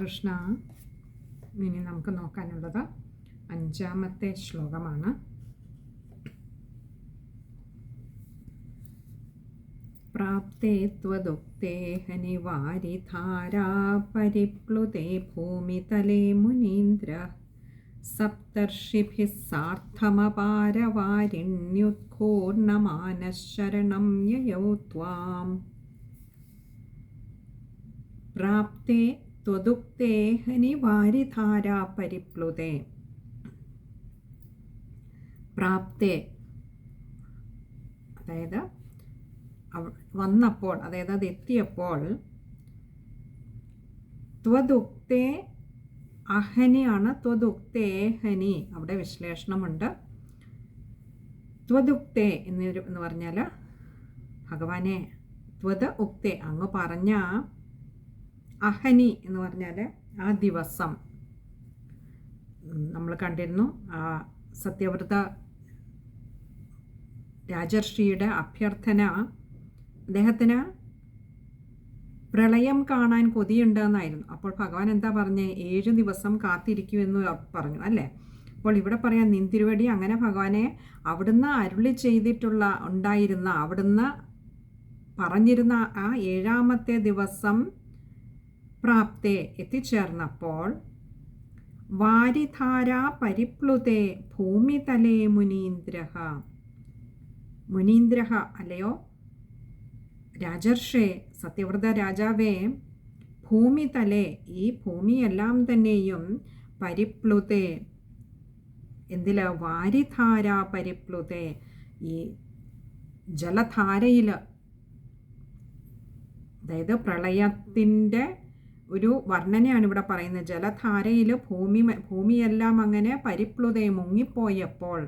കൃഷ്ണ. ഇനി നമുക്ക് നോക്കാനുള്ളത് 5ാമത്തെ ശ്ലോകമാണ്. പ്രാപ്തേ ത്വദുക്തേ ഹനിവാരിധാരാ പരിപ്ലുതേ ഭൂമിതലേ മുനീന്ദ്ര സപ്തർഷിഭിः സാർത്ഥമപാരവാരിണ്യുത്കൂർണമാനഃശരണം യയൗ ത്വാം. പ്രാപ്തേ ത്വദുക്തേ ഹനിവാരിധാരാ പരിപ്ലുതേ. പ്രാപ്തേ അതായത് വന്നപ്പോൾ, അതായത് അത് എത്തിയപ്പോൾ, ത്വദുക്തേ അഹനിയാണ്. ത്വദുക്തേ ഹനി അവിടെ വിശ്ലേഷണമുണ്ട്. ത്വദുക്തേ എന്ന് പറഞ്ഞാൽ ഭഗവാനെ ത്വദ് ഉക്തേ അങ്ങ് പറഞ്ഞ അഹനി എന്ന് പറഞ്ഞാൽ ആ ദിവസം നമ്മൾ കണ്ടിരുന്നു. സത്യവ്രത രാജർഷിയുടെ അഭ്യർത്ഥന, അദ്ദേഹത്തിന് പ്രളയം കാണാൻ കൊതിയുണ്ടെന്നായിരുന്നു. അപ്പോൾ ഭഗവാൻ എന്താ പറഞ്ഞേ? 7 ദിവസം കാത്തിരിക്കൂ എന്ന് പറഞ്ഞു അല്ലേ? അപ്പോൾ ഇവിടെ പറയാം നിന്തിരുവടി അങ്ങനെ ഭഗവാനെ അവിടുന്ന് അരുളി ചെയ്തിട്ടുള്ള ഉണ്ടായിരുന്ന, അവിടുന്ന് പറഞ്ഞിരുന്ന ആ 7ാമത്തെ ദിവസം പ്രാപ്തേ എത്തിച്ചേർന്നപ്പോൾ വാരിധാരാ പരിപ്ലുതേ ഭൂമിതലേ മുനീന്ദ്രഃ. മുനീന്ദ്രഃ അല്ലയോ രാജർഷേ, സത്യവ്രത രാജാവേ, ഭൂമിതലേ ഈ ഭൂമിയെല്ലാം തന്നെയും പരിപ്ലുതേ എന്തിൽ? വാരിധാരാ പരിപ്ലുതേ ഈ ജലധാരയിൽ, അതായത് പ്രളയത്തിൻ്റെ ഒരു വർണ്ണനയാണ് ഇവിടെ പറയുന്നത്. ജലധാരയിൽ ഭൂമിയെല്ലാം അങ്ങനെ പരിപ്ലുതേ മുങ്ങിപ്പോയപ്പോൾ,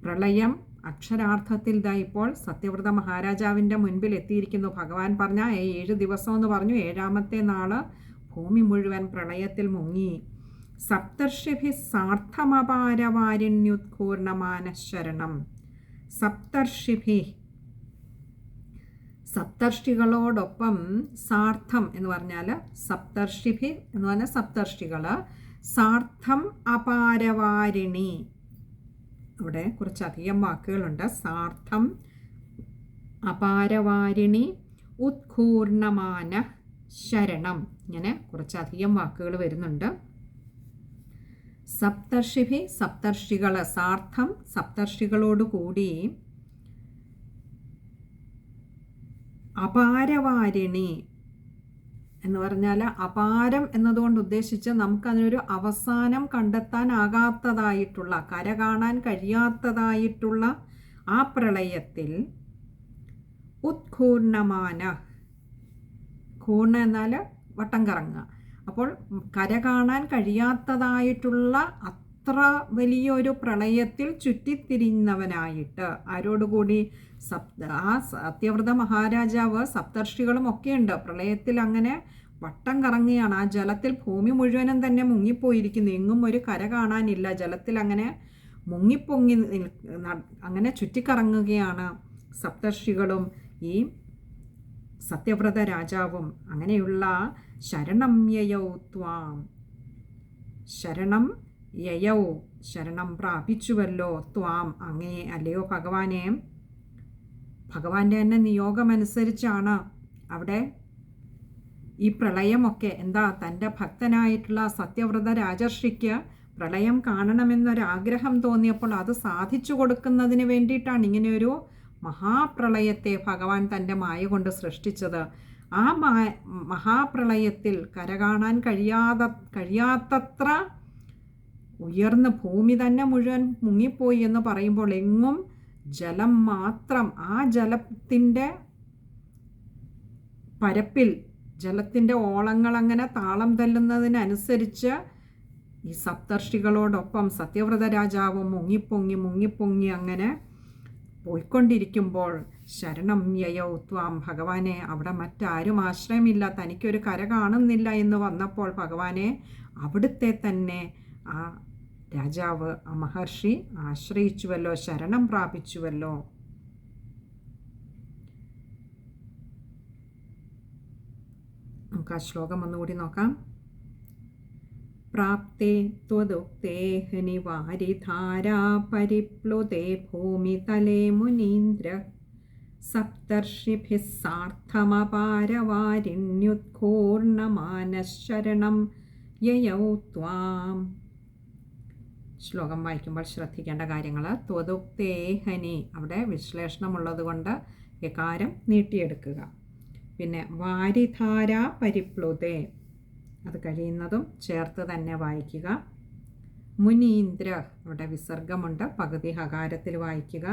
പ്രളയം അക്ഷരാർത്ഥത്തിൽ ഇപ്പോൾ സത്യവ്രത മഹാരാജാവിൻ്റെ മുൻപിൽ എത്തിയിരിക്കുന്നു. ഭഗവാൻ പറഞ്ഞ 7 ദിവസം എന്ന് പറഞ്ഞു. 7ാമത്തെ നാള് ഭൂമി മുഴുവൻ പ്രളയത്തിൽ മുങ്ങി. സപ്തർഷിഭിः സാർത്ഥമപാരവാരിണ്യുത്കൂർണമാനഃശരണം. സപ്തർഷിഭിः സപ്തർഷികളോടൊപ്പം, സാർത്ഥം എന്ന് പറഞ്ഞാൽ സപ്തർഷിഭി എന്ന് പറഞ്ഞാൽ സപ്തർഷികൾ, സാർത്ഥം അപാരവാരിണി, അവിടെ കുറച്ചധികം വാക്കുകളുണ്ട്. സാർത്ഥം അപാരവാരിണി ഉത്കൂർണമാന ശരണം, ഇങ്ങനെ കുറച്ചധികം വാക്കുകൾ വരുന്നുണ്ട്. സപ്തർഷിഭി സപ്തർഷികൾ, സാർത്ഥം സപ്തർഷികളോടുകൂടി, അപാരവാരിണി എന്ന് പറഞ്ഞാൽ അപാരം എന്നതുകൊണ്ട് ഉദ്ദേശിച്ച് നമുക്കതിനൊരു അവസാനം കണ്ടെത്താനാകാത്തതായിട്ടുള്ള, കര കാണാൻ കഴിയാത്തതായിട്ടുള്ള ആ പ്രളയത്തിൽ ഉത്കൂർണമാന, കൂർണ എന്നാൽ വട്ടം കറങ്ങുക. അപ്പോൾ കര കാണാൻ കഴിയാത്തതായിട്ടുള്ള അത്ര വലിയൊരു പ്രളയത്തിൽ ചുറ്റിത്തിരിഞ്ഞവനായിട്ട്, ആരോടുകൂടി? ആ സത്യവ്രത മഹാരാജാവ് സപ്തർഷികളും ഒക്കെയുണ്ട്. പ്രളയത്തിൽ അങ്ങനെ വട്ടം കറങ്ങുകയാണ്. ആ ജലത്തിൽ ഭൂമി മുഴുവനും തന്നെ മുങ്ങിപ്പോയിരിക്കുന്നു. എങ്ങും ഒരു കര കാണാനില്ല. ജലത്തിൽ അങ്ങനെ മുങ്ങിപ്പൊങ്ങി അങ്ങനെ ചുറ്റിക്കറങ്ങുകയാണ് സപ്തർഷികളും ഈ സത്യവ്രത രാജാവും. അങ്ങനെയുള്ള ശരണം യയൗ ത്വാം, ശരണം യയൗ ശരണം പ്രാപിച്ചുവല്ലോ, ത്വാം അങ്ങേ അല്ലയോ ഭഗവാനെ. ഭഗവാന്റെ തന്നെ നിയോഗമനുസരിച്ചാണ് അവിടെ ഈ പ്രളയമൊക്കെ. എന്താ? തൻ്റെ ഭക്തനായിട്ടുള്ള സത്യവ്രത രാജർഷിക്ക് പ്രളയം കാണണമെന്നൊരാഗ്രഹം തോന്നിയപ്പോൾ അത് സാധിച്ചു കൊടുക്കുന്നതിന് വേണ്ടിയിട്ടാണ് ഇങ്ങനെയൊരു മഹാപ്രളയത്തെ ഭഗവാൻ തൻ്റെ മായ കൊണ്ട് സൃഷ്ടിച്ചത്. ആ മഹാപ്രളയത്തിൽ കര കാണാൻ കഴിയാത്തത്ര ഉയർന്ന് ഭൂമി തന്നെ മുഴുവൻ മുങ്ങിപ്പോയി എന്ന് പറയുമ്പോൾ എങ്ങും ജലം മാത്രം. ആ ജലത്തിൻ്റെ പരപ്പിൽ ജലത്തിൻ്റെ ഓളങ്ങൾ അങ്ങനെ താളം തല്ലുന്നതിനനുസരിച്ച് ഈ സപ്തർഷികളോടൊപ്പം സത്യവ്രത രാജാവും മുങ്ങിപ്പൊങ്ങി അങ്ങനെ പോയിക്കൊണ്ടിരിക്കുമ്പോൾ ശരണം യയൗ ത്വാം, ഭഗവാനെ അവിടെ മറ്റാരും ആശ്രയമില്ല, തനിക്കൊരു കര കാണുന്നില്ല എന്ന് വന്നപ്പോൾ ഭഗവാനെ അവിടുത്തെ തന്നെ ആ രാജാവ്, ആ മഹർഷി ആശ്രയിച്ചുവല്ലോ, ശരണം പ്രാപിച്ചുവല്ലോ. നമുക്ക് ആ ശ്ലോകം ഒന്നുകൂടി നോക്കാം. പ്രാപ്തേ ത്വദുക്തേ നിവാരിധാരാ പരിപ്ലുതേ ഭൂമിതലേ മുനീന്ദ്ര സപ്തർഷിഭിः സാർത്ഥമപാരവാരിണ്യുത്ഘൂർണമാനഃശരണം യയൗ ത്വാം. ശ്ലോകം വായിക്കുമ്പോൾ ശ്രദ്ധിക്കേണ്ട കാര്യങ്ങൾ. ത്വദുക്തേഹനി, അവിടെ വിശ്ലേഷണമുള്ളത് കൊണ്ട് യകാരം നീട്ടിയെടുക്കുക. പിന്നെ വാരിധാര പരിപ്ലുതേ, അത് കഴിയുന്നതും ചേർത്ത് തന്നെ വായിക്കുക. മുനീന്ദ്ര, അവിടെ വിസർഗമുണ്ട്, പകുതി ഹകാരത്തിൽ വായിക്കുക.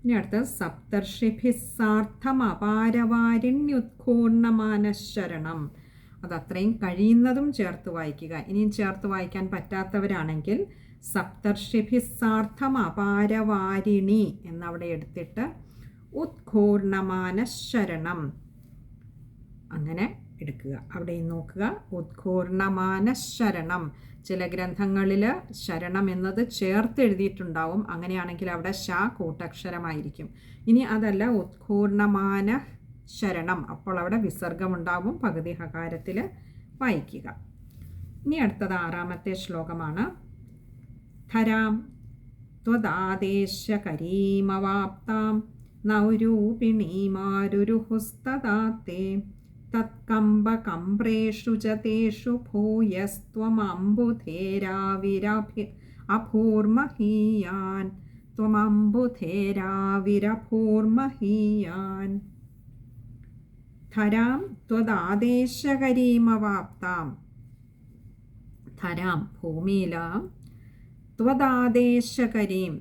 ഇനി അടുത്ത് സപ്തർഷിഭിസ്സാർത്ഥം അപാരവാരിണ്യുത്ഘൂർണമാനഃശരണം, അത് അത്രയും കഴിയുന്നതും ചേർത്ത് വായിക്കുക. ഇനിയും ചേർത്ത് വായിക്കാൻ പറ്റാത്തവരാണെങ്കിൽ സപ്തർഷിഭിസ്സാർത്ഥം അപാരവാരിണി എന്നവിടെ എടുത്തിട്ട് ഉത്ഘൂർണമാനഃശരണം അങ്ങനെ എടുക്കുക. അവിടെയും നോക്കുക, ഉത്ഘൂർണമാനഃശരണം. ചില ഗ്രന്ഥങ്ങളിൽ ശരണം എന്നത് ചേർത്ത് എഴുതിയിട്ടുണ്ടാവും. അങ്ങനെയാണെങ്കിൽ അവിടെ ശ കൂട്ടക്ഷരമായിരിക്കും. ഇനി അതല്ല, ഉത്ഘൂർണമാന ശരണം, അപ്പോൾ അവിടെ വിസർഗമുണ്ടാവും, പകുതി ഹകാരത്തിൽ വായിക്കുക. ഇനി അടുത്തത് 6ാമത്തെ ശ്ലോകമാണ്. ധരാം ത്വദാദേശകരീമവാപ്താം നൗരൂപിണീമാരുരുഹുസ്തദാത്തേ തത്കമ്പകമ്പ്രേഷു ച തേഷു ഭൂയസ്ത്വമംബുധേരാവിരഭൂർമഹീയാൻ ത്വമംബുധേരാവിരഭൂർമഹീയാൻ. ധരാം ത്വദാദേശകരീമവാപ്താം, ധരാം ഭൂമിയില, ത്വദാദേശകരീം,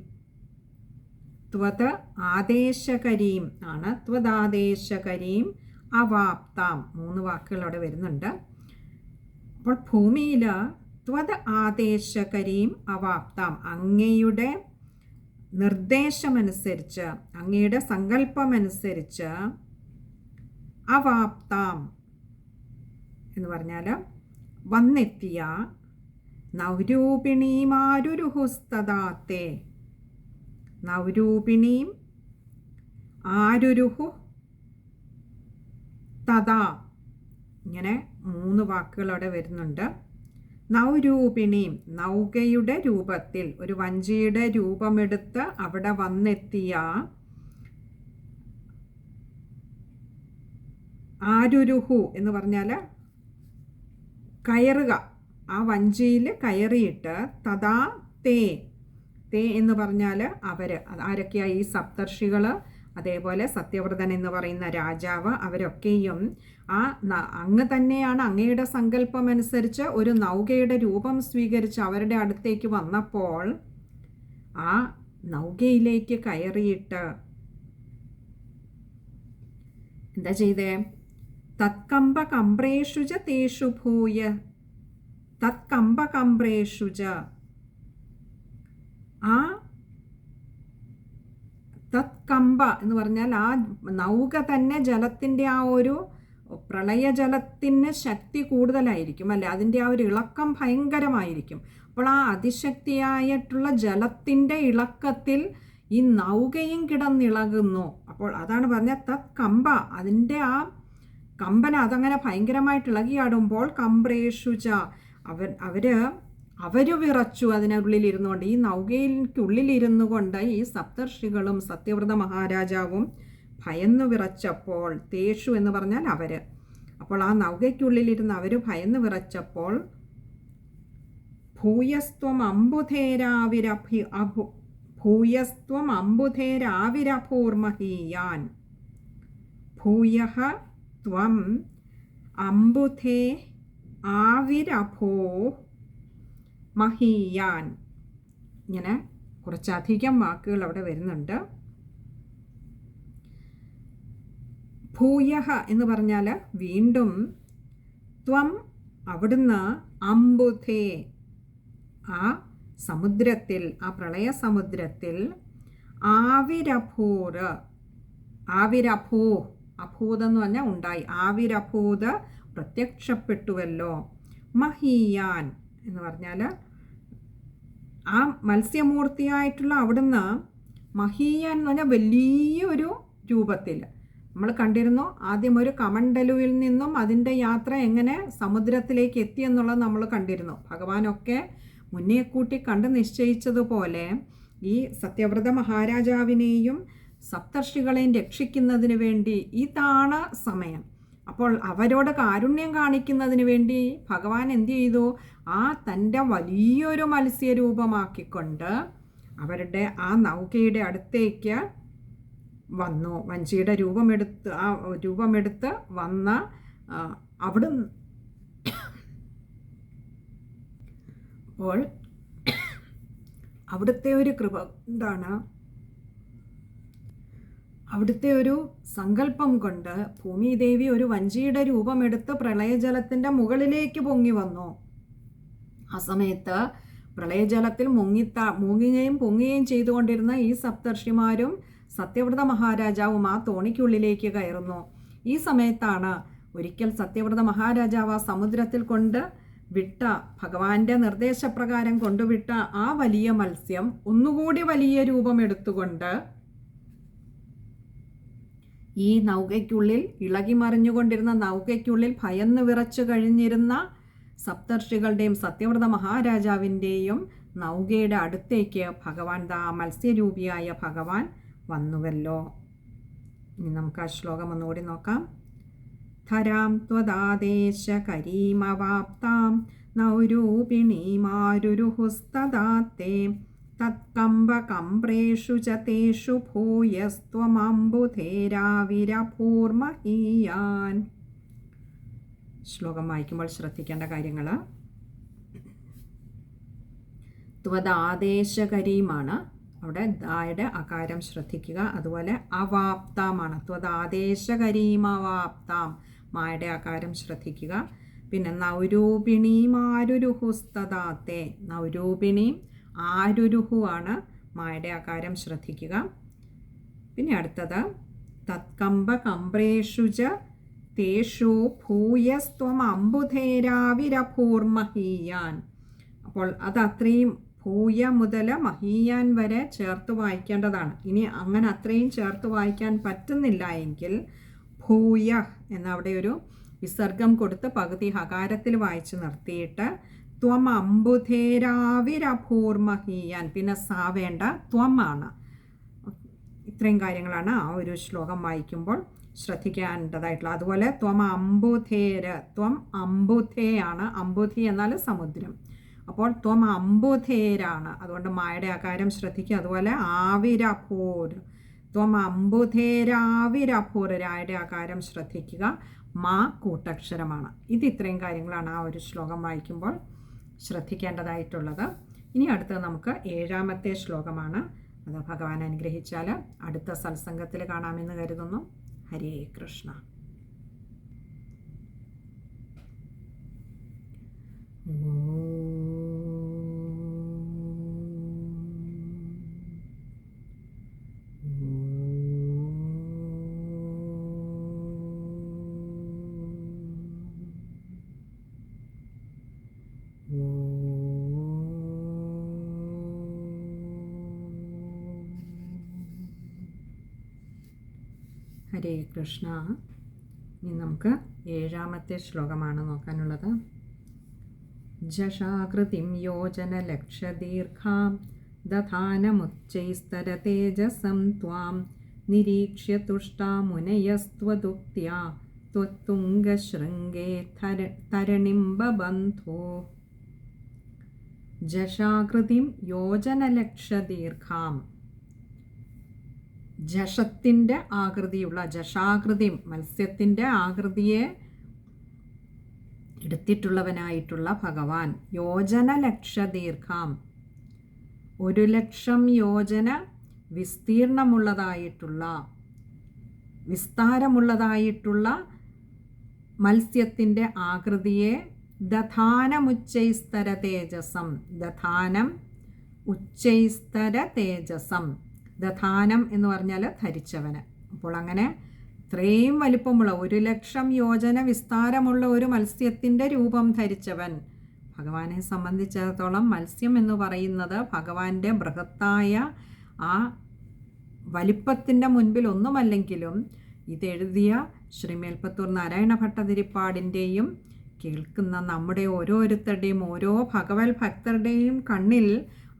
ത്വത് ആദേശകരീം ആണ്, ത്വദാദേശകരീം അവാപ്താം, 3 വാക്കുകൾ അവിടെ വരുന്നുണ്ട്. അപ്പോൾ ഭൂമിയിൽ ത്വത് ആദേശകരീം അവാപ്താം, അങ്ങയുടെ നിർദ്ദേശമനുസരിച്ച്, അങ്ങയുടെ സങ്കല്പമനുസരിച്ച്, അവാപ്താം എന്ന് പറഞ്ഞാൽ വന്നെത്തിയ, നൗരൂപിണീമാരുരുഹുസ്തദാത്തേ, നൗരൂപിണീം ആരുരുഹു തഥാ, ഇങ്ങനെ 3 വാക്കുകൾ അവിടെ വരുന്നുണ്ട്. നൗരൂപിണീം, നൗകയുടെ രൂപത്തിൽ, ഒരു വഞ്ചിയുടെ രൂപമെടുത്ത് അവിടെ വന്നെത്തിയ, ആരുരുഹു എന്ന് പറഞ്ഞാൽ കയറുക, ആ വഞ്ചിയിൽ കയറിയിട്ട്, തഥാ തേ, തേ എന്ന് പറഞ്ഞാൽ അവർ, ആരൊക്കെയാണ്? ഈ സപ്തർഷികൾ, അതേപോലെ സത്യവ്രതൻ എന്ന് പറയുന്ന രാജാവ്, അവരൊക്കെയും അങ്ങ് തന്നെയാണ് അങ്ങയുടെ സങ്കല്പമനുസരിച്ച് ഒരു നൗകയുടെ രൂപം സ്വീകരിച്ച് അവരുടെ അടുത്തേക്ക് വന്നപ്പോൾ ആ നൗകയിലേക്ക് കയറിയിട്ട് എന്താ ചെയ്തേ? തത്കമ്പകമ്പ്രേഷുച തേഷു ഭൂയ, തത്കമ്പകമ്പ്രേഷുച, ആ തത്കമ്പ എന്ന് പറഞ്ഞാൽ ആ നൗക തന്നെ ജലത്തിൻ്റെ ആ ഒരു പ്രളയജലത്തിന് ശക്തി കൂടുതലായിരിക്കും അല്ലേ, അതിൻ്റെ ആ ഒരു ഇളക്കം ഭയങ്കരമായിരിക്കും. അപ്പോൾ ആ അതിശക്തിയായിട്ടുള്ള ജലത്തിൻ്റെ ഇളക്കത്തിൽ ഈ നൗകയും കിടന്നിളകുന്നു. അപ്പോൾ അതാണ് പറഞ്ഞത് തത്കമ്പ, അതിൻ്റെ ആ കമ്പന അതങ്ങനെ ഭയങ്കരമായിട്ട് ഇളകിയാടുമ്പോൾ കമ്പ്രേഷുച, അവർ വിറച്ചു അതിനുള്ളിലിരുന്നു കൊണ്ട്, ഈ നൗകയ്ക്കുള്ളിലിരുന്നു കൊണ്ട് ഈ സപ്തർഷികളും സത്യവ്രത മഹാരാജാവും ഭയന്നു വിറച്ചപ്പോൾ, തേഷു എന്ന് പറഞ്ഞാൽ അവർ, അപ്പോൾ ആ നൗകയ്ക്കുള്ളിലിരുന്ന് അവർ ഭയന്നു വിറച്ചപ്പോൾ, ഭൂയസ്ത്വം അംബുധേരാവിരഭൂർമഹീയാൻ, ഭൂയഃ ത്വം അംബുധേ ആവിരഭോ മഹീയാൻ. ഇങ്ങനെ കുറച്ചധികം വാക്കുകൾ അവിടെ വരുന്നുണ്ട്. ഭൂയഃ എന്ന് പറഞ്ഞാൽ വീണ്ടും, ത്വം അവിടുന്ന്, അംബുധേ ആ സമുദ്രത്തിൽ, ആ പ്രളയ സമുദ്രത്തിൽ, ആവിരഭൂർ, ആവിരഭൂ, അഭൂതെന്ന് പറഞ്ഞാൽ ഉണ്ടായി, ആവിരഭൂത് പ്രത്യക്ഷപ്പെട്ടുവല്ലോ, മഹീയാൻ എന്ന് പറഞ്ഞാൽ ആ മത്സ്യമൂർത്തിയായിട്ടുള്ള അവിടുന്ന്, മഹീയാൻ എന്ന് പറഞ്ഞാൽ വലിയൊരു രൂപത്തിൽ, നമ്മൾ കണ്ടിരുന്നു. ആദ്യം ഒരു കമണ്ഡലുവിൽ നിന്നും അതിൻ്റെ യാത്ര എങ്ങനെ സമുദ്രത്തിലേക്ക് എത്തിയെന്നുള്ളത് നമ്മൾ കണ്ടിരുന്നു. ഭഗവാനൊക്കെ മുന്നേ കൂട്ടി കണ്ട് നിശ്ചയിച്ചതുപോലെ ഈ സത്യവ്രത മഹാരാജാവിനെയും സപ്തർഷികളെയും രക്ഷിക്കുന്നതിന് വേണ്ടി ഇതാണ് സമയം. അപ്പോൾ അവരോട് കാരുണ്യം കാണിക്കുന്നതിന് വേണ്ടി ഭഗവാൻ എന്ത് ചെയ്തു? ആ തൻ്റെ വലിയൊരു മത്സ്യരൂപമാക്കിക്കൊണ്ട് അവരുടെ ആ നൗകയുടെ അടുത്തേക്ക് വന്നു. വഞ്ചിയുടെ രൂപമെടുത്ത് വന്ന അവിടുന്ന് അപ്പോൾ അവിടുത്തെ ഒരു കൃപ എന്താണ്? അവിടുത്തെ ഒരു സങ്കല്പം കൊണ്ട് ഭൂമിദേവി ഒരു വഞ്ചിയുടെ രൂപമെടുത്ത് പ്രളയജലത്തിൻ്റെ മുകളിലേക്ക് പൊങ്ങി വന്നു. ആ സമയത്ത് പ്രളയജലത്തിൽ മുങ്ങുകയും പൊങ്ങുകയും ചെയ്തുകൊണ്ടിരുന്ന ഈ സപ്തർഷിമാരും സത്യവ്രത മഹാരാജാവും ആ തോണിക്കുള്ളിലേക്ക് കയറുന്നു. ഈ സമയത്താണ് ഒരിക്കൽ സത്യവ്രത മഹാരാജാവ് ആ സമുദ്രത്തിൽ കൊണ്ട് വിട്ട, ഭഗവാന്റെ നിർദ്ദേശപ്രകാരം കൊണ്ടുവിട്ട ആ വലിയ മത്സ്യം ഒന്നുകൂടി വലിയ രൂപമെടുത്തുകൊണ്ട് ഈ നൗകയ്ക്കുള്ളിൽ, ഇളകി മറിഞ്ഞുകൊണ്ടിരുന്ന നൗകയ്ക്കുള്ളിൽ ഭയന്ന് വിറച്ചു കഴിഞ്ഞിരുന്ന സപ്തർഷികളുടെയും സത്യവ്രത മഹാരാജാവിൻ്റെയും നൗകയുടെ അടുത്തേക്ക് ഭഗവാൻ, മത്സ്യരൂപിയായ ഭഗവാൻ വന്നുവല്ലോ. ഇനി നമുക്ക് ആ ശ്ലോകം ഒന്നുകൂടി നോക്കാം. ധരാം ത്വദാദേശ കരീമവാപ്താം നൗരൂപിണീമാരുരുഹുസ്തദാത്തേ തത്കമ്പകംപ്രേഷു ച തേഷു ഭൂയസ്ത്വമംബുധേരാവിരഭൂർമഹീയാൻ. ശ്ലോകം വായിക്കുമ്പോൾ ശ്രദ്ധിക്കേണ്ട കാര്യങ്ങൾ: ത്വദാദേശകരീമാണ്, അവിടെ ദായുടെ അകാരം ശ്രദ്ധിക്കുക. അതുപോലെ അവാപ്താമാണ്, ത്വദാദേശകരീമവാപ്താം, മായുടെ അകാരം ശ്രദ്ധിക്കുക. പിന്നെ നൗരൂപിണീം ആരുരുഹുസ്തദാത്തേ, നൗരൂപിണീം ആരുരുഹു ആണ്, മായുടെ അകാരം ശ്രദ്ധിക്കുക. പിന്നെ അടുത്തത് തത്കമ്പകംപ്രേഷു ച തേഷു ഭൂയസ്ത്വം അംബുധേരാവിരഭൂർമഹീയാൻ. അപ്പോൾ അത് അത്രയും ഭൂയ മുതൽ മഹീയാൻ വരെ ചേർത്ത് വായിക്കേണ്ടതാണ്. ഇനി അങ്ങനെ അത്രയും ചേർത്ത് വായിക്കാൻ പറ്റുന്നില്ല എങ്കിൽ ഭൂയ എന്നവിടെ ഒരു വിസർഗം കൊടുത്ത് പകുതി ഹകാരത്തിൽ വായിച്ച് നിർത്തിയിട്ട് ത്വം അംബുധേരാവിരഭൂർമഹീയാൻ, പിന്നെ സാ വേണ്ട, ത്വം ആണ്. ഇത്രയും കാര്യങ്ങളാണ് ആ ഒരു ശ്ലോകം വായിക്കുമ്പോൾ ശ്രദ്ധിക്കേണ്ടതായിട്ടുള്ള. അതുപോലെ ത്വം അംബുധേര, ത്വം അംബുധേ ആണ്, അംബുധി എന്നാൽ സമുദ്രം. അപ്പോൾ ത്വം അംബുധേരാണ്, അതുകൊണ്ട് മായുടെ ആകാരം ശ്രദ്ധിക്കുക. അതുപോലെ ആവിരഭൂർ, ത്വം അംബുധേരാവിരഭൂർ, രായുടെ ആകാരം ശ്രദ്ധിക്കുക. മാ കൂട്ടക്ഷരമാണ്. ഇത് ഇത്രയും കാര്യങ്ങളാണ് ആ ഒരു ശ്ലോകം വായിക്കുമ്പോൾ ശ്രദ്ധിക്കേണ്ടതായിട്ടുള്ളത്. ഇനി അടുത്തത് നമുക്ക് 7ാമത്തെ ശ്ലോകമാണ്. അത് ഭഗവാൻ അനുഗ്രഹിച്ചാൽ അടുത്ത സത്സംഗത്തിൽ കാണാമെന്ന് കരുതുന്നു. ഹരേ കൃഷ്ണ. ഹരേ കൃഷ്ണ. ഇനി നമുക്ക് 7ാമത്തെ ശ്ലോകമാണ് നോക്കാനുള്ളത്. ജഷാകൃതിം യോജനലക്ഷദീർഘാം ദധാനമുച്ചൈസ്തര തേജസം ത്വാം നിരീക്ഷ്യ തുഷ്ടാ മുനയസ്ത്വദുക്ത്യാ ത്വത്തുംഗശൃംഗേ തരണിം ബബന്ധോ. ജഷാകൃതിം യോജനലക്ഷദീർഘാം, ജഷത്തിൻ്റെ ആകൃതിയുള്ള, ജഷാകൃതിം മത്സ്യത്തിൻ്റെ ആകൃതിയെ എടുത്തിട്ടുള്ളവനായിട്ടുള്ള ഭഗവാൻ, യോജനലക്ഷദീർഘാം 1,00,000 യോജന വിസ്താരമുള്ളതായിട്ടുള്ള മത്സ്യത്തിൻ്റെ ആകൃതിയെ ദധാനമുച്ചൈസ്തര തേജസം, ദധാനം ഉച്ചൈസ്തര തേജസം, ദധാനം എന്ന് പറഞ്ഞാൽ ധരിച്ചവന്. അപ്പോൾ അങ്ങനെ ഇത്രയും വലിപ്പമുള്ള 1,00,000 യോജന വിസ്താരമുള്ള ഒരു മത്സ്യത്തിൻ്റെ രൂപം ധരിച്ചവൻ. ഭഗവാനെ സംബന്ധിച്ചിടത്തോളം മത്സ്യം എന്ന് പറയുന്നത് ഭഗവാന്റെ ബൃഹത്തായ ആ വലിപ്പത്തിൻ്റെ മുൻപിൽ ഒന്നുമല്ലെങ്കിലും ഇതെഴുതിയ ശ്രീമേൽപ്പത്തൂർ നാരായണ ഭട്ടതിരിപ്പാടിൻ്റെയും കേൾക്കുന്ന നമ്മുടെ ഓരോരുത്തരുടെയും ഓരോ ഭഗവത് ഭക്തരുടെയും കണ്ണിൽ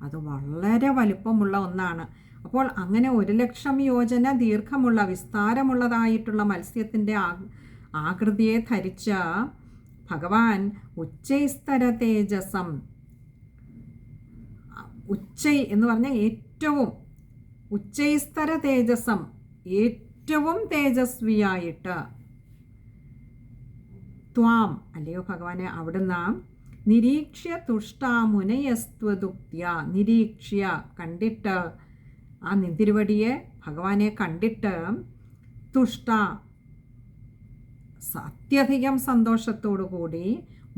അത് വളരെ വലുപ്പമുള്ള ഒന്നാണ്. അപ്പോൾ അങ്ങനെ 1,00,000 യോജന ദീർഘമുള്ള വിസ്താരമുള്ളതായിട്ടുള്ള മത്സ്യത്തിൻ്റെ ആകൃതിയെ ധരിച്ച ഭഗവാൻ ഉച്ചൈസ്തര തേജസം, ഉച്ചൈ എന്ന് പറഞ്ഞാൽ ഏറ്റവും, ഉച്ചൈസ്തര തേജസം ഏറ്റവും തേജസ്വിയായിട്ട്, ത്വാം അല്ലയോ ഭഗവാനെ അവിടുന്ന് നിരീക്ഷ്യ തുഷ്ടാമുനയസ്ത്വദുക്ത്യ, നിരീക്ഷ്യ കണ്ടിട്ട്, ആ നിന്തിരുവടിയെ ഭഗവാനെ കണ്ടിട്ട്, തുഷ്ട അത്യധികം സന്തോഷത്തോടു കൂടി,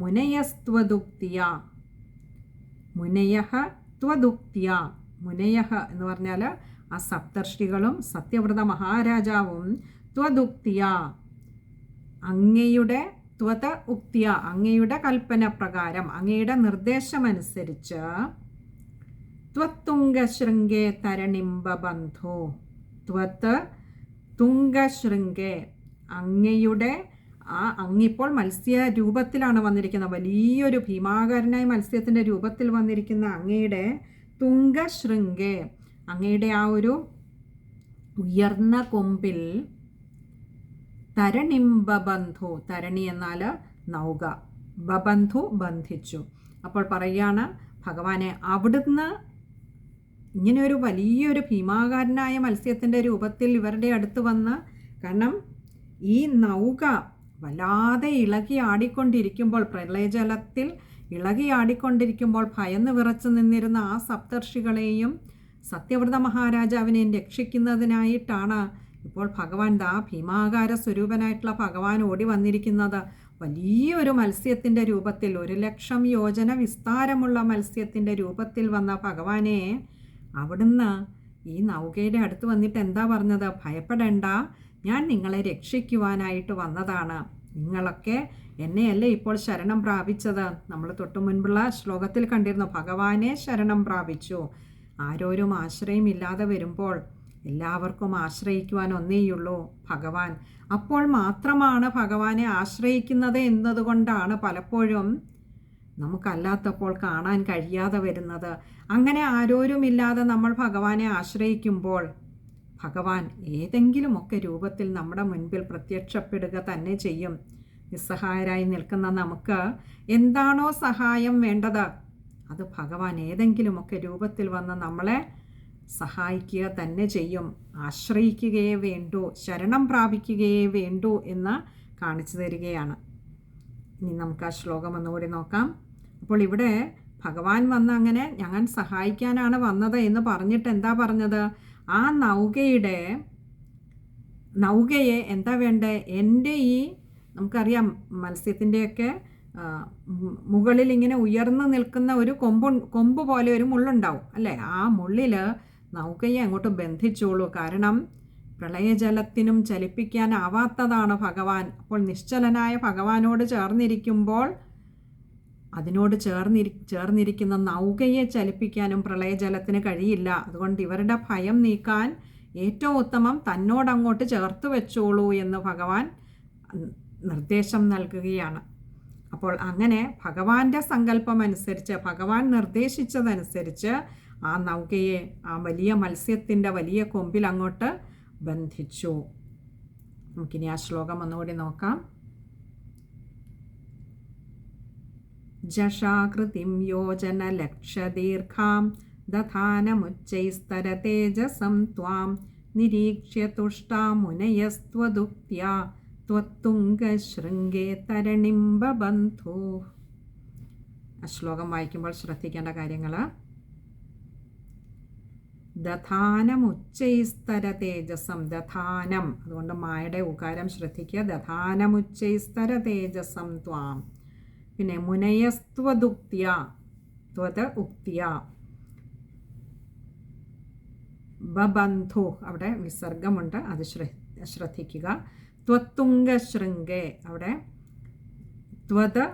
മുനയസ്ത്വദുക്തിയ, മുനയഃ ത്വദുക്തിയ, മുനയഃ എന്ന് പറഞ്ഞാൽ ആ സപ്തർഷികളും സത്യവ്രത മഹാരാജാവും, ത്വദുക്തിയ അങ്ങയുടെ, ത്വത ഉക്തിയ അങ്ങയുടെ കൽപ്പന പ്രകാരം, അങ്ങയുടെ നിർദ്ദേശമനുസരിച്ച്, ത്വത്തുംഗശൃംഗേ തരണിംബബന്ധോ, ത്വത്ത് തുംഗശൃംഗേ അങ്ങയുടെ, അങ്ങിപ്പോൾ മത്സ്യ രൂപത്തിലാണ് വന്നിരിക്കുന്നത്, വലിയൊരു ഭീമാകാരനായ മത്സ്യത്തിൻ്റെ രൂപത്തിൽ വന്നിരിക്കുന്ന അങ്ങയുടെ തുംഗശൃംഗേ, അങ്ങയുടെ ആ ഒരു ഉയർന്ന കൊമ്പിൽ, തരണിംബബന്ധു, തരണി എന്നാൽ നൗക, ബബന്ധു ബന്ധിച്ചു. അപ്പോൾ പറയുകയാണ് ഭഗവാനെ അവിടുന്ന് ഇങ്ങനെ ഒരു വലിയൊരു ഭീമാകാരനായ മത്സ്യത്തിൻ്റെ രൂപത്തിൽ ഇവരുടെ അടുത്ത് വന്ന്, കാരണം ഈ നൗക വല്ലാതെ ഇളകി ആടിക്കൊണ്ടിരിക്കുമ്പോൾ, പ്രളയജലത്തിൽ ഇളകി ആടിക്കൊണ്ടിരിക്കുമ്പോൾ ഭയന്ന് വിറച്ചു നിന്നിരുന്ന ആ സപ്തർഷികളെയും സത്യവ്രത മഹാരാജാവിനെയും രക്ഷിക്കുന്നതിനായിട്ടാണ് ഇപ്പോൾ ഭഗവാൻ ഭീമാകാര സ്വരൂപനായിട്ടുള്ള ഭഗവാൻ ഓടി വന്നിരിക്കുന്നത്. വലിയൊരു മത്സ്യത്തിൻ്റെ രൂപത്തിൽ, 1,00,000 യോജന വിസ്താരമുള്ള മത്സ്യത്തിൻ്റെ രൂപത്തിൽ വന്ന ഭഗവാനെ അവിടുന്ന് ഈ നൗകയുടെ അടുത്ത് വന്നിട്ട് എന്താ പറഞ്ഞത്? ഭയപ്പെടേണ്ട, ഞാൻ നിങ്ങളെ രക്ഷിക്കുവാനായിട്ട് വന്നതാണ്. നിങ്ങളൊക്കെ എന്നെയല്ലേ ഇപ്പോൾ ശരണം പ്രാപിച്ചത്. നമ്മൾ തൊട്ടു മുൻപുള്ള ശ്ലോകത്തിൽ കണ്ടിരുന്നു, ഭഗവാനെ ശരണം പ്രാപിച്ചു. ആരോരും ആശ്രയമില്ലാതെ വരുമ്പോൾ എല്ലാവർക്കും ആശ്രയിക്കുവാൻ ഒന്നേയുള്ളൂ, ഭഗവാൻ. അപ്പോൾ മാത്രമാണ് ഭഗവാനെ ആശ്രയിക്കുന്നത് എന്നതുകൊണ്ടാണ് പലപ്പോഴും നമുക്കല്ലാത്തപ്പോൾ കാണാൻ കഴിയാതെ വരുന്നത്. അങ്ങനെ ആരോരുമില്ലാതെ നമ്മൾ ഭഗവാനെ ആശ്രയിക്കുമ്പോൾ ഭഗവാൻ ഏതെങ്കിലുമൊക്കെ രൂപത്തിൽ നമ്മുടെ മുൻപിൽ പ്രത്യക്ഷപ്പെടുക തന്നെ ചെയ്യും. നിസ്സഹായരായി നിൽക്കുന്ന നമുക്ക് എന്താണോ സഹായം വേണ്ടത് അത് ഭഗവാൻ ഏതെങ്കിലുമൊക്കെ രൂപത്തിൽ വന്ന് നമ്മളെ സഹായിക്കുക തന്നെ ചെയ്യും. ആശ്രയിക്കുകയേ വേണ്ടൂ, ശരണം പ്രാപിക്കുകയേ വേണ്ടൂ എന്ന് കാണിച്ചു തരികയാണ്. ഇനി നമുക്ക് ആ ശ്ലോകം ഒന്നുകൂടി നോക്കാം. അപ്പോൾ ഇവിടെ ഭഗവാൻ വന്ന് അങ്ങനെ ഞങ്ങൾ സഹായിക്കാനാണ് വന്നത് എന്ന് പറഞ്ഞിട്ട് എന്താ പറഞ്ഞത്? ആ നൗകയെ എന്താ വേണ്ടേ? എൻ്റെ ഈ നമുക്കറിയാം മത്സ്യത്തിൻ്റെയൊക്കെ മുകളിൽ ഇങ്ങനെ ഉയർന്നു നിൽക്കുന്ന ഒരു കൊമ്പ് പോലെ ഒരു മുള്ളുണ്ടാവും അല്ലേ? ആ മുള്ളിൽ നൗകയെ അങ്ങോട്ട് ബന്ധിച്ചോളൂ. കാരണം പ്രളയജലത്തിനും ചലിപ്പിക്കാനാവാത്തതാണ് ഭഗവാൻ. അപ്പോൾ നിശ്ചലനായ ഭഗവാനോട് ചേർന്നിരിക്കുമ്പോൾ അതിനോട് ചേർന്നിരിക്കുന്ന നൗകയെ ചലിപ്പിക്കാനും പ്രളയജലത്തിന് കഴിയില്ല. അതുകൊണ്ട് ഇവരുടെ ഭയം നീക്കാൻ ഏറ്റവും ഉത്തമം തന്നോടങ്ങോട്ട് ചേർത്ത് വെച്ചോളൂ എന്ന് ഭഗവാൻ നിർദ്ദേശം നൽകുകയാണ്. അപ്പോൾ അങ്ങനെ ഭഗവാന്റെ സങ്കല്പമനുസരിച്ച്, ഭഗവാൻ നിർദ്ദേശിച്ചതനുസരിച്ച് ആ നൗകയെ ആ വലിയ മത്സ്യത്തിൻ്റെ വലിയ കൊമ്പിൽ അങ്ങോട്ട് ബന്ധിച്ചു. നമുക്കിനി ആ ശ്ലോകം ഒന്നുകൂടി നോക്കാം. ജഷാകൃതിം യോജന ലക്ഷദീർഘാം ദധാനമുച്ചൈസ്തര തേജസം ത്വാം നിരീക്ഷ്യ തുഷ്ടാ മുനയസ്ത്വദുക്ത്യാ ത്വത്തുംഗശൃംഗേ തരണിംബബന്ധു. ആ ശ്ലോകം വായിക്കുമ്പോൾ ശ്രദ്ധിക്കേണ്ട കാര്യങ്ങൾ: ദധാനമുച്ചൈസ്തര തേജസം, ദധാനം അതുകൊണ്ട് മായുടെ ഉകാരം ശ്രദ്ധിക്കുക, ദധാനമുച്ചൈസ്തര തേജസം ത്വാം. പിന്നെ മുനയസ്ത്വദുക്ത്യ, ത്വത് ഉക്ത്യ, ബബന്ധു അവിടെ വിസർഗമുണ്ട്, അത് ശ്രദ്ധിക്കുക. ത്വത്തുംഗശൃംഗേ, അവിടെ ത്വത്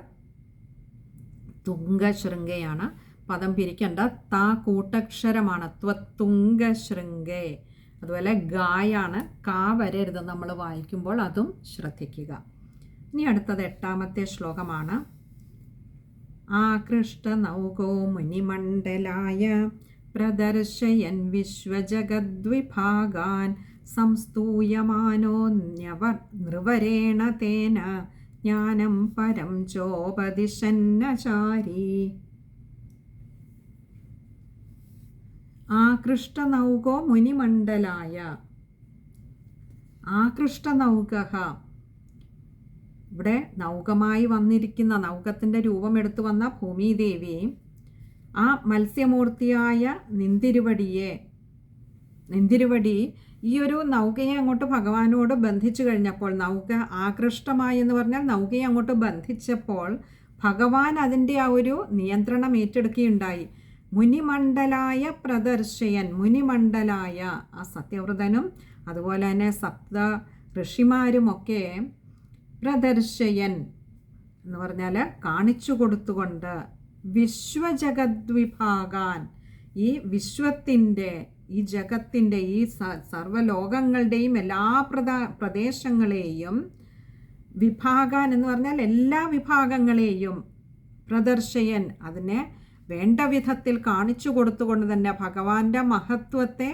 തുംഗശൃംഗയാണ്. പദം പിരിക്കേണ്ട, താ കൂട്ടക്ഷരമാണ്. ത്വത്തുംഗശൃംഗേ, അതുപോലെ ഗായാണ്, കാ വരരുത് നമ്മൾ വായിക്കുമ്പോൾ, അതും ശ്രദ്ധിക്കുക. ഇനി അടുത്തത് 8ാമത്തെ ശ്ലോകമാണ്. ആകൃഷ്ടനൗകോ മുനിമണ്ഡലായ പ്രദർശയൻ വിശ്വജഗദ്വിഭാഗാൻ സംസ്തൂയമാനോ നൃവരേണ തേന ജ്ഞാനം പരം ചോപദിശന്നചാരി. ആകൃഷ്ടനൗകോ മുനിമണ്ഡലായ. ആകൃഷ്ടനൗക, ഇവിടെ നൗകമായി വന്നിരിക്കുന്ന, നൗകത്തിൻ്റെ രൂപമെടുത്തു വന്ന ഭൂമിദേവി ആ മത്സ്യമൂർത്തിയായ നിന്തിരുവടി ഈ ഒരു നൗകയെ അങ്ങോട്ട് ഭഗവാനോട് ബന്ധിച്ചു കഴിഞ്ഞപ്പോൾ, നൗക ആകൃഷ്ടമായി എന്ന് പറഞ്ഞാൽ നൗകയെ അങ്ങോട്ട് ബന്ധിച്ചപ്പോൾ ഭഗവാൻ അതിൻ്റെ ആ ഒരു നിയന്ത്രണം ഏറ്റെടുക്കുകയുണ്ടായി. മുനിമണ്ഡലായ പ്രദർശയൻ, മുനിമണ്ഡലായ ആ സത്യവ്രതനും അതുപോലെ തന്നെ സപ്ത ഋഷിമാരുമൊക്കെ പ്രദർശയൻ എന്ന് പറഞ്ഞാൽ കാണിച്ചു കൊടുത്തുകൊണ്ട്, വിശ്വജഗദ്വിഭാഗാൻ, ഈ വിശ്വത്തിൻ്റെ, ഈ ജഗത്തിൻ്റെ, ഈ സർവ്വലോകങ്ങളുടെയും എല്ലാ പ്രദേശങ്ങളെയും, വിഭാഗാൻ എന്ന് പറഞ്ഞാൽ എല്ലാ വിഭാഗങ്ങളെയും, പ്രദർശയൻ അതിനെ വേണ്ട വിധത്തിൽ കാണിച്ചു കൊടുത്തുകൊണ്ട് തന്നെ, ഭഗവാന്റെ മഹത്വത്തെ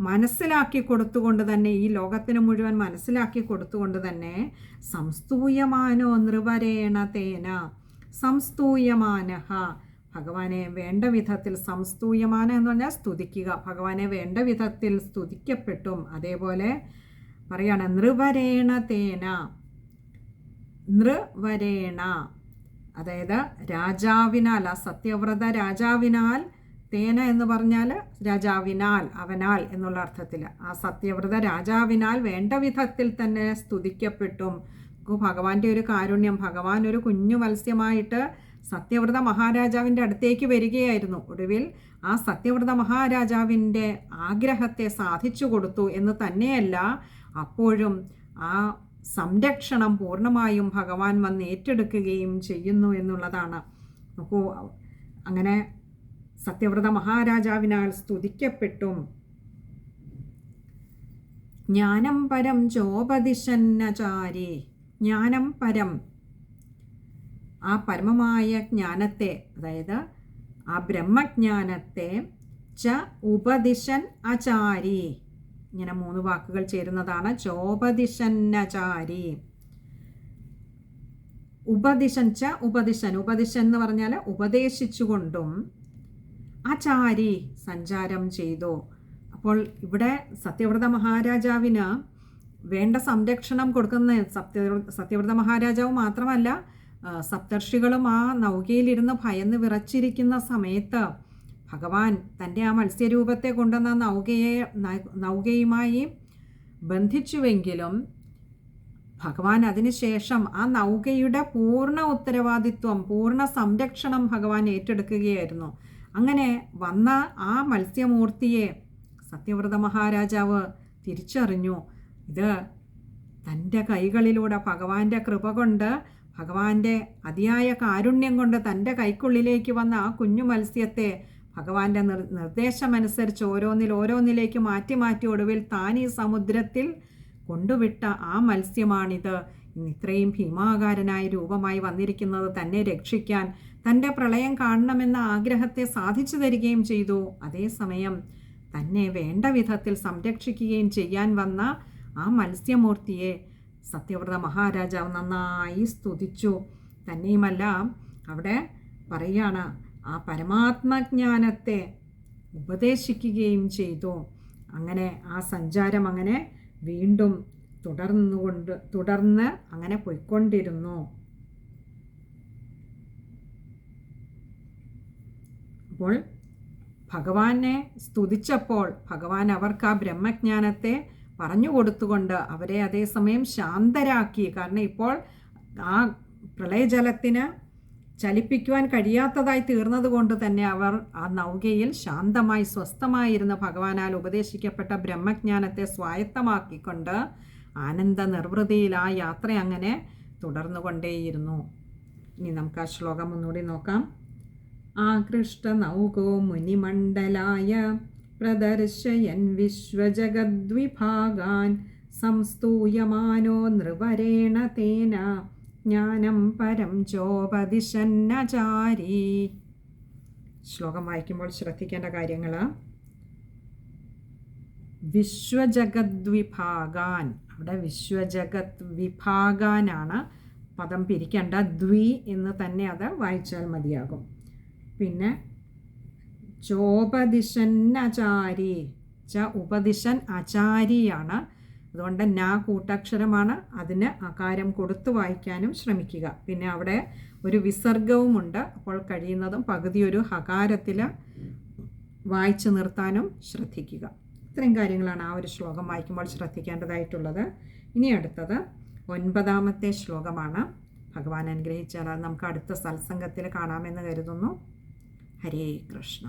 മനസ്സിലാക്കി കൊടുത്തുകൊണ്ട് തന്നെ, ഈ ലോകത്തിന് മുഴുവൻ മനസ്സിലാക്കി കൊടുത്തുകൊണ്ട് തന്നെ, സംസ്തൂയമാനോ നൃവരേണ തേന, സംസ്തൂയമാനഃ, ഭഗവാനെ വേണ്ട വിധത്തിൽ, സംസ്തൂയമാന എന്ന് പറഞ്ഞാൽ സ്തുതിക്കുക, ഭഗവാനെ വേണ്ട വിധത്തിൽ സ്തുതിക്കപ്പെട്ടും, അതേപോലെ പറയാണ് നൃവരേണ തേന, നൃവരേണ അതായത് രാജാവിനാൽ, ആ സത്യവ്രത രാജാവിനാൽ, തേന എന്ന് പറഞ്ഞാൽ രാജാവിനാൽ, അവനാൽ എന്നുള്ള അർത്ഥത്തിൽ, ആ സത്യവ്രത രാജാവിനാൽ വേണ്ട വിധത്തിൽ തന്നെ സ്തുതിക്കപ്പെട്ടും. ഭഗവാന്റെ ഒരു കാരുണ്യം, ഭഗവാൻ ഒരു കുഞ്ഞു മത്സ്യമായിട്ട് സത്യവ്രത മഹാരാജാവിൻ്റെ അടുത്തേക്ക് വരികയായിരുന്നു. ഒടുവിൽ ആ സത്യവ്രത മഹാരാജാവിൻ്റെ ആഗ്രഹത്തെ സാധിച്ചു കൊടുത്തു എന്ന് തന്നെയല്ല, അപ്പോഴും ആ സംരക്ഷണം പൂർണ്ണമായും ഭഗവാൻ വന്ന് ഏറ്റെടുക്കുകയും ചെയ്യുന്നു എന്നുള്ളതാണ്. നോക്കൂ, അങ്ങനെ സത്യവ്രത മഹാരാജാവിനാൽ സ്തുതിക്കപ്പെട്ടും, ജ്ഞാനം പരം ചോപദിശന്നചാരി, ജ്ഞാനം പരം, ആ പരമമായ ജ്ഞാനത്തെ, അതായത് ആ ബ്രഹ്മജ്ഞാനത്തെ, ച ഉപദിശൻ ആചാരി, ഇങ്ങനെ 3 വാക്കുകൾ ചേരുന്നതാണ് ചോപദിശന്നചാരി. ഉപദിശൻ ച ഉപദിശൻ, ഉപദിശൻ എന്ന് പറഞ്ഞാൽ ഉപദേശിച്ചുകൊണ്ടും, ആചാരി സഞ്ചാരം ചെയ്തു. അപ്പോൾ ഇവിടെ സത്യവ്രത മഹാരാജാവിന് വേണ്ട സംരക്ഷണം കൊടുക്കുന്ന സത്യവ്രത മഹാരാജാവ് മാത്രമല്ല, സപ്തർഷികളും ആ നൗകയിലിരുന്ന് ഭയന്ന് വിറച്ചിരിക്കുന്ന സമയത്ത് ഭഗവാൻ തൻ്റെ ആ മത്സ്യരൂപത്തെ കൊണ്ടുവന്ന നൗകയുമായി ബന്ധിച്ചുവെങ്കിലും ഭഗവാൻ അതിനുശേഷം ആ നൗകയുടെ പൂർണ്ണ ഉത്തരവാദിത്വം, പൂർണ്ണ സംരക്ഷണം ഭഗവാൻ ഏറ്റെടുക്കുകയായിരുന്നു. അങ്ങനെ വന്ന ആ മത്സ്യമൂർത്തിയെ സത്യവ്രത മഹാരാജാവ് തിരിച്ചറിഞ്ഞു. ഇത് തൻ്റെ കൈകളിലൂടെ, ഭഗവാന്റെ കൃപ കൊണ്ട്, ഭഗവാന്റെ അതിയായ കാരുണ്യം കൊണ്ട് തൻ്റെ കൈക്കുള്ളിലേക്ക് വന്ന ആ കുഞ്ഞു മത്സ്യത്തെ ഭഗവാന്റെ നിർദ്ദേശമനുസരിച്ച് ഓരോന്നിലേക്ക് മാറ്റി മാറ്റി ഒടുവിൽ താൻ ഈ സമുദ്രത്തിൽ കൊണ്ടുവിട്ട ആ മത്സ്യമാണിത്. ഇത്രയും ഭീമാകാരനായ രൂപമായി വന്നിരിക്കുന്നത് തന്നെ രക്ഷിക്കാൻ, തൻ്റെ പ്രളയം കാണണമെന്ന ആഗ്രഹത്തെ സാധിച്ചു തരികയും ചെയ്തു. അതേസമയം തന്നെ വേണ്ട വിധത്തിൽ സംരക്ഷിക്കുകയും ചെയ്യാൻ വന്ന ആ മത്സ്യമൂർത്തിയെ സത്യവ്രത മഹാരാജാവ് നന്നായി സ്തുതിച്ചു. തന്നെയുമല്ല, അവിടെ പറയാണ്, ആ പരമാത്മജ്ഞാനത്തെ ഉപദേശിക്കുകയും ചെയ്തു. അങ്ങനെ ആ സഞ്ചാരം അങ്ങനെ വീണ്ടും തുടർന്ന് അങ്ങനെ പോയിക്കൊണ്ടിരുന്നു. അപ്പോൾ ഭഗവാനെ സ്തുതിച്ചപ്പോൾ ഭഗവാൻ അവർക്ക് ആ ബ്രഹ്മജ്ഞാനത്തെ പറഞ്ഞു കൊടുത്തുകൊണ്ട് അവരെ അതേസമയം ശാന്തരാക്കി. കാരണം ഇപ്പോൾ ആ പ്രളയജലത്തിന് ചലിപ്പിക്കുവാൻ കഴിയാത്തതായി തീർന്നത് കൊണ്ട് തന്നെ അവർ ആ നൗകയിൽ ശാന്തമായി സ്വസ്ഥമായിരുന്ന ഭഗവാനാൽ ഉപദേശിക്കപ്പെട്ട ബ്രഹ്മജ്ഞാനത്തെ സ്വായത്തമാക്കിക്കൊണ്ട് ആനന്ദ നിർവൃതിയിൽ ആ യാത്ര അങ്ങനെ തുടർന്നുകൊണ്ടേയിരുന്നു. ഇനി നമുക്ക് ആ ശ്ലോകം ഒന്നുകൂടി നോക്കാം. ആകൃഷ്ട നൗകോ മുനിമണ്ഡലായ പ്രദർശയൻ വിശ്വജഗദ്വിഭാഗാൻ സംസ്തൂയമാനോ നൃവരേണ തേന ജ്ഞാനം പരം ചോപദിശന്നചാരി. ശ്ലോകം വായിക്കുമ്പോൾ ശ്രദ്ധിക്കേണ്ട കാര്യങ്ങൾ: വിശ്വജഗദ്വിഭാഗാൻ, അവിടെ വിശ്വജഗത് വിഭാഗാനാണ് പദം പിരിക്കേണ്ട. ദ്വി എന്ന് തന്നെ അത് വായിച്ചാൽ മതിയാകും. പിന്നെ ചോപദിശന്നചാരി, ച ഉപദിശൻ അചാരിയാണ്. അതുകൊണ്ട് ന കൂട്ടക്ഷരമാണ്, അതിന് അകാരം കൊടുത്തു വായിക്കാനും ശ്രമിക്കുക. പിന്നെ അവിടെ ഒരു വിസർഗവുമുണ്ട്. അപ്പോൾ കഴിയുന്നതും പകുതി ഒരു ഹകാരത്തിൽ വായിച്ചു നിർത്താനും ശ്രദ്ധിക്കുക. ഇത്രയും കാര്യങ്ങളാണ് ആ ഒരു ശ്ലോകം വായിക്കുമ്പോൾ ശ്രദ്ധിക്കേണ്ടതായിട്ടുള്ളത്. ഇനി അടുത്തത് 9ാമത്തെ ശ്ലോകമാണ്. ഭഗവാൻ അനുഗ്രഹിച്ചാൽ അത് നമുക്ക് അടുത്ത സത്സംഗത്തിൽ കാണാമെന്ന് കരുതുന്നു. ഹരേ കൃഷ്ണ.